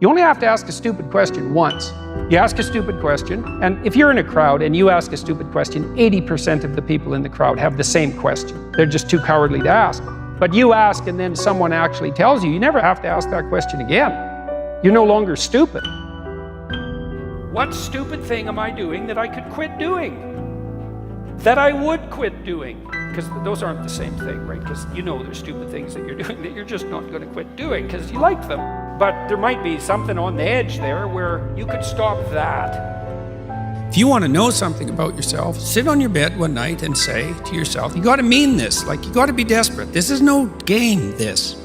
You only have to ask a stupid question once. You ask a stupid question, and if you're in a crowd and you ask a stupid question, 80% of the people in the crowd have the same question. They're just too cowardly to ask. But you ask and then someone actually tells you, you never have to ask that question again. You're no longer stupid. What stupid thing am I doing that I could quit doing? That I would quit doing? Because those aren't the same thing, right? Because you know there's stupid things that you're doing that you're just not going to quit doing because you like them. But there might be something on the edge there where you could stop that. If you want to know something about yourself, sit on your bed one night and say to yourself, you got to mean this, like you got to be desperate. This is no game, this.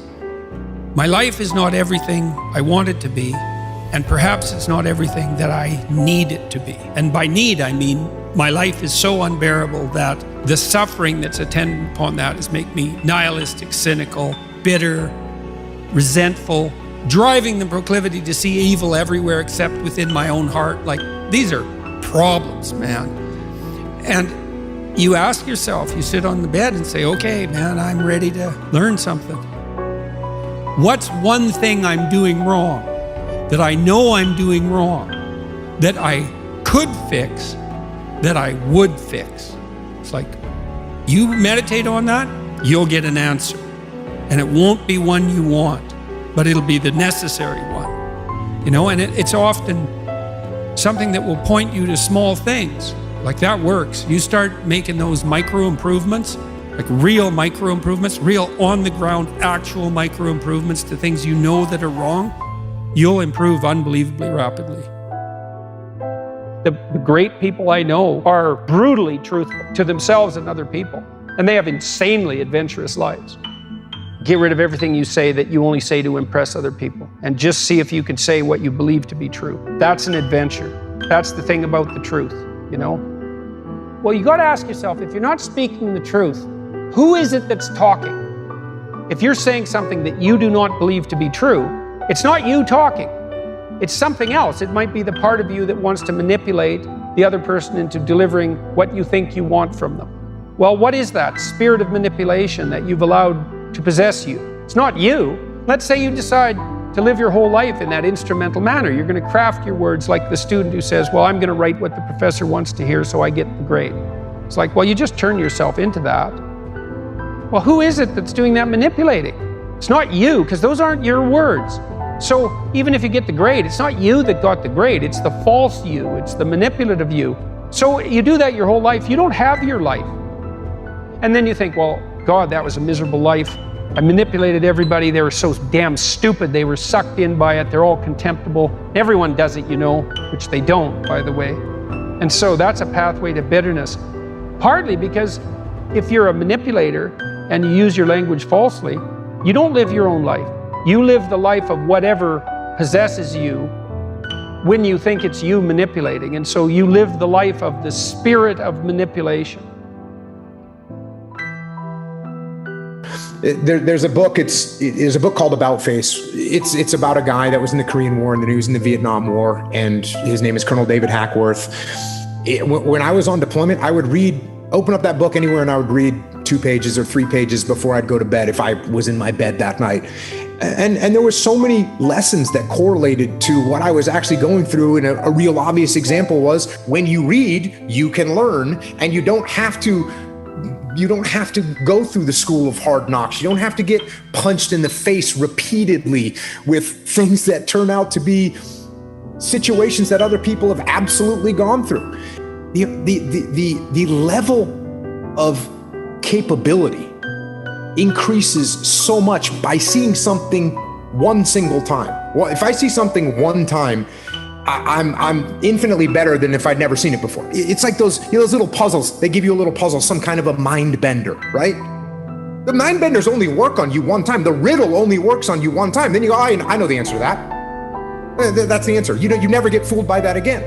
My life is not everything I want it to be, and perhaps it's not everything that I need it to be. And by need, I mean my life is so unbearable that the suffering that's attendant upon that is make me nihilistic, cynical, bitter, resentful, driving the proclivity to see evil everywhere except within my own heart. Like, these are problems, man. And you ask yourself, you sit on the bed and say, okay, man, I'm ready to learn something. What's one thing I'm doing wrong that I know I'm doing wrong that I could fix, that I would fix? It's like, you meditate on that, you'll get an answer. And it won't be one you want, but it'll be the necessary one. You know, and it's often something that will point you to small things. Like, that works. You start making those micro improvements, like real micro improvements, real on the ground, actual micro improvements to things you know that are wrong, you'll improve unbelievably rapidly. The great people I know are brutally truthful to themselves and other people, and they have insanely adventurous lives. Get rid of everything you say that you only say to impress other people, and just see if you can say what you believe to be true. That's an adventure. That's the thing about the truth, you know? Well, you got to ask yourself, if you're not speaking the truth, who is it that's talking? If you're saying something that you do not believe to be true, it's not you talking. It's something else. It might be the part of you that wants to manipulate the other person into delivering what you think you want from them. Well, what is that spirit of manipulation that you've allowed to possess you? It's not you. Let's say you decide to live your whole life in that instrumental manner. You're going to craft your words like the student who says, well, I'm going to write what the professor wants to hear so I get the grade. It's like, well, you just turn yourself into that. Well, who is it that's doing that manipulating? It's not you, because those aren't your words. So even if you get the grade, it's not you that got the grade. It's the false you. It's the manipulative you. So you do that your whole life. You don't have your life. And then you think, well, God, that was a miserable life. I manipulated everybody. They were so damn stupid. They were sucked in by it. They're all contemptible. Everyone does it, you know, which they don't, by the way. And so that's a pathway to bitterness. Partly because if you're a manipulator and you use your language falsely, you don't live your own life. You live the life of whatever possesses you when you think it's you manipulating. And so you live the life of the spirit of manipulation. There's a book. It's a book called About Face. It's about a guy that was in the Korean War and then he was in the Vietnam War, and his name is Colonel David Hackworth. When I was on deployment, I would open up that book anywhere, and I would read 2 pages or 3 pages before I'd go to bed if I was in my bed that night. And there were so many lessons that correlated to what I was actually going through. And a real obvious example was, when you read, you can learn, and you don't have to go through the school of hard knocks. You don't have to get punched in the face repeatedly with things that turn out to be situations that other people have absolutely gone through. The level of capability increases so much by seeing something one single time. Well, if I see something one time, I'm infinitely better than if I'd never seen it before. It's like those little puzzles. They give you a little puzzle, some kind of a mind bender, right? The mind benders only work on you one time. The riddle only works on you one time. Then you go, I know the answer to that. That's the answer. You never get fooled by that again.